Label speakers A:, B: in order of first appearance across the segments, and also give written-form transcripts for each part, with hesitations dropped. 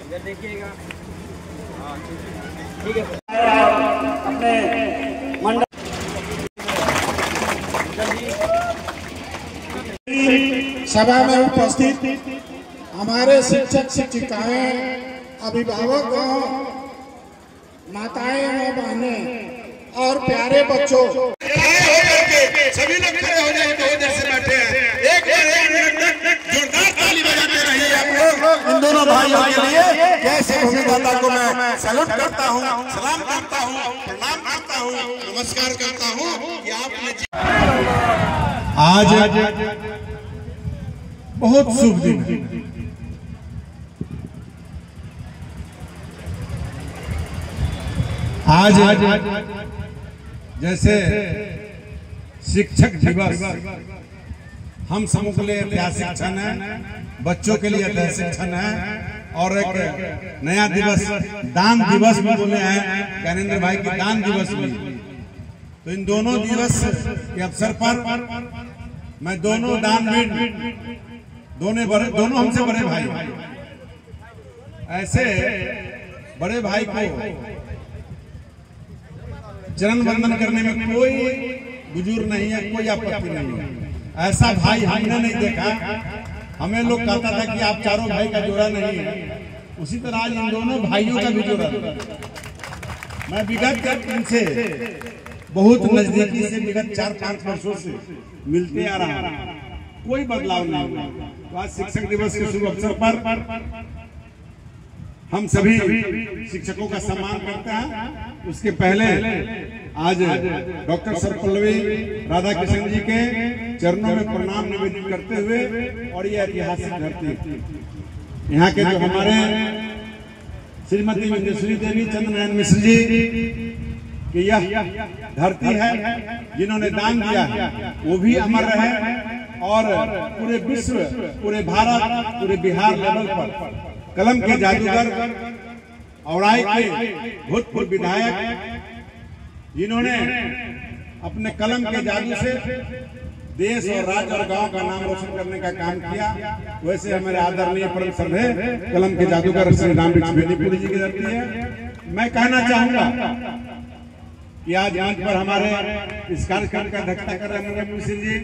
A: इधर देखिएगा। हाँ ठीक है।
B: अपने मंडल
C: सभा में उपस्थित हमारे शिक्षक शिक्षिकाएं, अभिभावक, माताएं और बहनें और प्यारे बच्चों,
D: सभी लोग खड़े हो जाए। बहुत देर से बैठे हैं, एक मिनट जोरदार ताली बजाते रहिए आप लोग। इन दोनों भाइयों के लिए जैसे भूमिदाता को मैं सैल्यूट करता हूँ, सलाम करता हूँ, प्रणाम करता हूँ, नमस्कार करता हूँ कि आपने आज बहुत शुभ दिन है। आज जैसे शिक्षक दिवस हम सबों के लिए ऐतिहासिक क्षण है, बच्चों के लिए ऐतिहासिक क्षण है, और एक नया दिवस दान दिवस भी बोले हैं ज्ञानेंद्र भाई की, दान दिवस भी। तो इन दोनों दिवस के अवसर पर मैं दोनों दानवीर, दोनों हमसे बड़े भाई, ऐसे बड़े भाई को चरण वंदन करने में कोई बुजुर्ग नहीं है, कोई आपत्ति नहीं है। ऐसा भाई हमने नहीं देखा। हमें लोग कहता था कि आप चारों भाई का जोड़ा नहीं है, उसी तरह आज इन दोनों भाइयों का भी जोड़ा। मैं विगत इनसे बहुत नजदीकी से विगत 4-5 वर्षों से मिलते आ रहा हूं, कोई बदलाव नहीं हुआ। तो आज शिक्षक दिवस के शुभ अवसर पर हम सभी शिक्षकों का सम्मान करते हैं। उसके पहले आज डॉक्टर सर्वपल्लवी राधाकृष्णन जी के चरणों में प्रणाम निवेदित करते हुए, और ये ऐतिहासिक धरती, यहाँ के जो हमारे श्रीमती विंध्यश्री देवी चंद्रनयन मिश्र जी की यह धरती है, जिन्होंने दान दिया है, वो भी अमर रहे, और पूरे विश्व, पूरे भारत, पूरे बिहार लेवल पर कलम के जादूगर औराई के भूतपूर्व विधायक, जिन्होंने अपने कलम के जादू से देश और राज्य और गांव का नाम रोशन करने का काम किया, वैसे हमारे आदरणीय परम श्रद्धेय कलम के जादूगर श्री रामवृक्ष बेनीपुरी जी की धरती है। मैं कहना चाहूंगा कि आज यहाँ पर हमारे इस कार्यक्रम का अध्यक्षता कर रहे हैं मिश्र जी,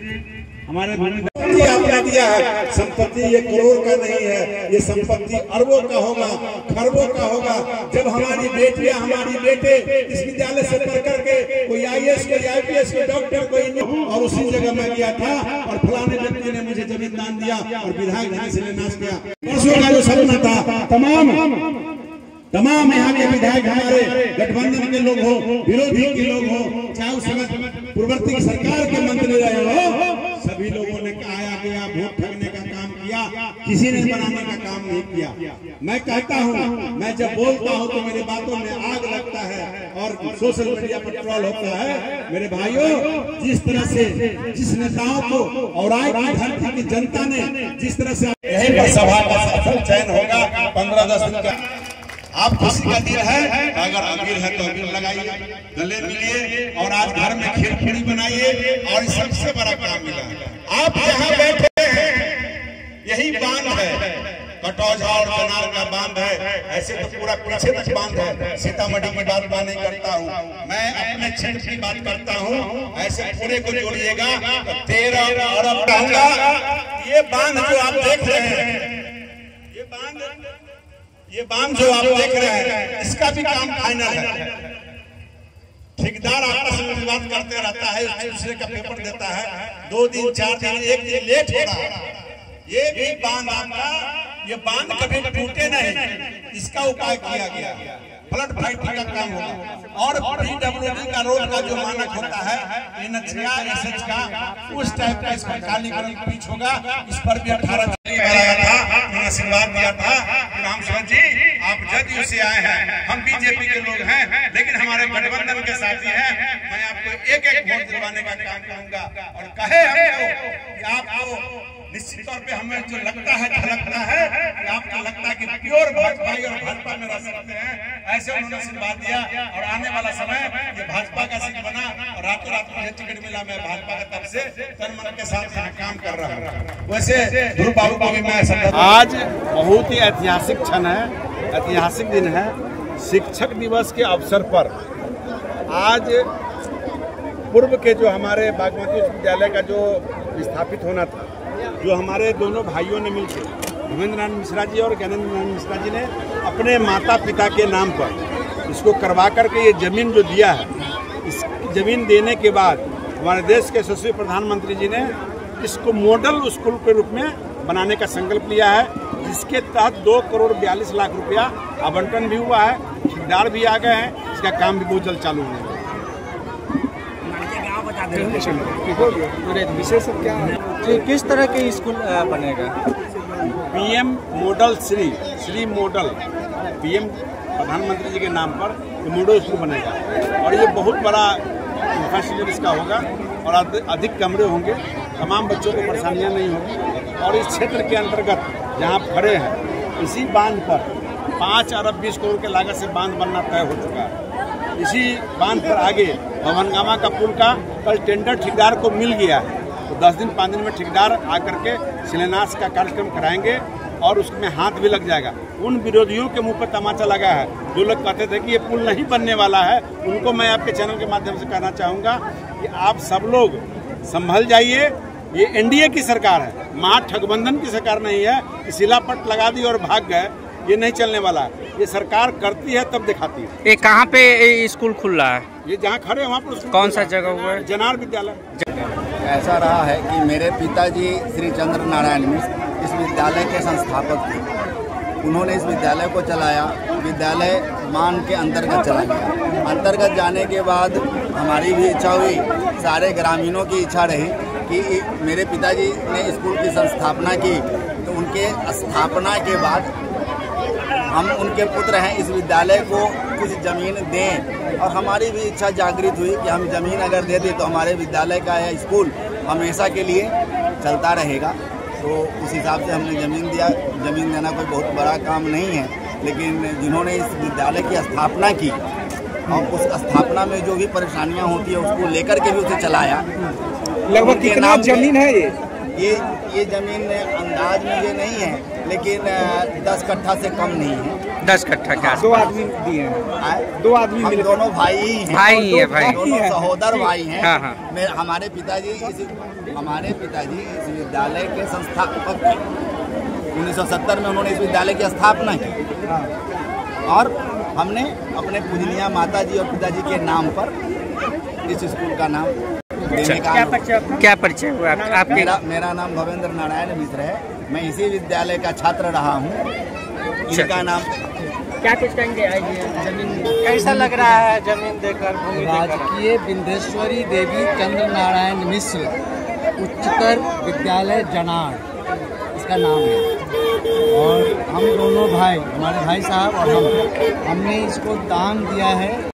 D: हमारे आपने दिया है। संपत्ति ये करोड़ का नहीं है, ये संपत्ति अरबों का होगा, खरबों का होगा। जब हमारी बेटियां, हमारी बेटे इस विद्यालय से पढ़ करके कोई IAS, कोई IPS, कोई डॉक्टर, कोई, और उसी जगह मैं गया था और फलाने व्यक्ति ने मुझे जमीन दान दिया और विधायक धनी से नाश किया। वर्षों का जो सपना था, तमाम यहाँ के विधायक हमारे गठबंधन के लोग हो, विरोधी के लोग हो, चाहे उस समय पूर्ववर्ती सरकार के मंत्री रहे हो, सभी लोगों ने आया गया वोट ठगने का काम किया, किसी ने बनाने का काम नहीं किया। मैं कहता हूँ, मैं जब बोलता हूँ तो मेरी बातों में आग लगता है और सोशल मीडिया पर ट्रोल होता है। मेरे भाइयों, जिस तरह से जिस नेताओं को और आज की धरती की जनता ने जिस तरह से, यही पर सभा का सफल चयन होगा 15-10 दिन का। आप खुशी का दिन है, अगर अबीर है तो अबीर लगाइए, गले मिलिए, और आज घर में खीर पूरी बनाइए। और सबसे बड़ा काम मिला, आप जहाँ बैठे हैं यही बांध है, कटौझा और कनार का बांध है। ऐसे तो पूरा पीछे तक बांध है। सीतामढ़ी की बात मैं नहीं करता हूँ, मैं अपने क्षेत्र की बात करता हूँ। ऐसे पूरे को जोड़िएगा तो 13 अरब कहूँगा। ये बांध जो आप देख रहे हैं, ये बांध जो आप देख रहे हैं, इसका भी काम फाइनल है। ठेकेदार आपस में विवाद करते रहता है, दूसरे का पेपर देता है, 2 दिन 4 दिन 1 दिन लेट हो रहा है। ये भी बांध आपका, ये बांध कभी टूटे नहीं, इसका उपाय किया गया। फ्लड फाइटिंग का काम होगा, और PWD का रोड का जो मानक होता है NH का, उस टाइप का इसका कालीकरण पिच होगा। इस पर भी 18 आशीर्वाद दिया था। राम सूरत जी, आप जदयू से आए हैं, हम बीजेपी के लोग हैं, लेकिन हमारे गठबंधन के साथी हैं। मैं आपको एक वोट दिलवाने का काम करूंगा, और कहे हमको कि आपको निश्चित तौर पे हमें जो लगता है, झलकता है कि आपको लगता है कि प्योर भाजपा और भाजपा में रह सकते हैं, ऐसे उन्होंने आशीर्वाद दिया। और आने वाला समय ये भाजपा का सीट बना, और रातों रात मुझे टिकट मिला। मैं भाजपा का तरफ से तन मन के साथ यहाँ काम कर रहा हूँ। वैसे ध्रुव बाबू को भी मैं आज बहुत ही ऐतिहासिक क्षण है। ऐतिहासिक दिन है। शिक्षक दिवस के अवसर पर आज पूर्व के जो हमारे बागमती उच्च विद्यालय का जो विस्थापित होना था, जो हमारे दोनों भाइयों ने मिलकर धर्मेंद्र नारायण मिश्रा जी और ज्ञानेंद्र नारायण मिश्रा जी ने अपने माता पिता के नाम पर इसको करवा करके ये जमीन जो दिया है, इस जमीन देने के बाद हमारे देश के यशस्वी प्रधानमंत्री जी ने इसको मॉडल स्कूल के रूप में बनाने का संकल्प लिया है, जिसके तहत 2 करोड़ 42 लाख रुपया आवंटन भी हुआ है, ठेकेदार भी आ गए हैं, इसका काम भी बहुत जल्द चालू होगा।
A: विशेष क्या है? किस तरह के स्कूल बनेगा?
D: PM model Shri model PM प्रधानमंत्री जी के नाम पर ये मॉडल स्कूल बनेगा और ये बहुत बड़ा इंफ्रास्ट्रक्चर इसका होगा और अधिक कमरे होंगे, तमाम बच्चों को परेशानियां नहीं होगी। और इस क्षेत्र के अंतर्गत जहां खड़े हैं, इसी बांध पर 5 अरब 20 करोड़ के लागत से बांध बनना तय हो चुका है। इसी बांध पर आगे भवनगामा का पुल का कल टेंडर ठेकेदार को मिल गया है, तो 10 दिन 5 दिन में ठेकेदार आकर के शिलान्यास का कार्यक्रम कराएंगे और उसमें हाथ भी लग जाएगा। उन विरोधियों के मुंह पर तमाचा लगा है जो लोग कहते थे कि ये पुल नहीं बनने वाला है, उनको मैं आपके चैनल के माध्यम से कहना चाहूँगा कि आप सब लोग संभल जाइए। ये एनडीए की सरकार है, महागठबंधन की सरकार नहीं है कि शिलापट लगा दी और भाग गए, ये नहीं चलने वाला है। ये सरकार करती है तब दिखाती है।
A: ये कहाँ पे स्कूल खुल रहा है?
D: ये जहाँ खड़े हैं वहाँ पर
A: कौन सा जगह हुआ है?
D: जनार विद्यालय।
E: ऐसा रहा है कि मेरे पिताजी श्री चंद्र नारायण मिश्र इस विद्यालय के संस्थापक थे। उन्होंने इस विद्यालय को चलाया, विद्यालय मान के अंतर्गत चला गया। अंतर्गत जाने के बाद हमारी भी इच्छा हुई, सारे ग्रामीणों की इच्छा रही कि मेरे पिताजी ने स्कूल की संस्थापना की, तो उनके स्थापना के बाद हम उनके पुत्र हैं, इस विद्यालय को कुछ ज़मीन दें। और हमारी भी इच्छा जागृत हुई कि हम ज़मीन अगर दे दें तो हमारे विद्यालय का यह स्कूल हमेशा के लिए चलता रहेगा। तो उस हिसाब से हमने ज़मीन दिया। ज़मीन देना कोई बहुत बड़ा काम नहीं है, लेकिन जिन्होंने इस विद्यालय की स्थापना की और उस स्थापना में जो भी परेशानियां होती है उसको लेकर के भी उसे चलाया।
A: लगभग कितना जमीन है
E: ये ज़मीन अंदाज मुझे नहीं है, लेकिन 10 कट्ठा से कम नहीं है।
A: 10 कट्ठा क्या? 2 आदमी दिए हैं? 2 आदमी
E: हम दोनों भाई ही हैं,
A: भाई
E: दोनों सहोदर भाई हैं।
A: हाँ।
E: हमारे पिताजी इस विद्यालय के संस्थापक थे। 1970 में उन्होंने इस विद्यालय की स्थापना की और हमने अपने पूजनीय माता जी और पिताजी के नाम पर इस स्कूल का नाम देने का।
A: क्या परिचय हुआ आपके?
E: मेरा नाम भवेंद्र नारायण मिश्र है। मैं इसी विद्यालय का छात्र रहा हूँ। इनका नाम
A: क्या कुछ कहेंगे? जमीन कैसा लग रहा है जमीन देकर?
F: राजकीय बिंदेश्वरी देवी चंद्र नारायण मिश्र उच्चतर विद्यालय जनार इसका नाम है। और हम दोनों भाई, हमारे भाई साहब और हमने इसको दान दिया है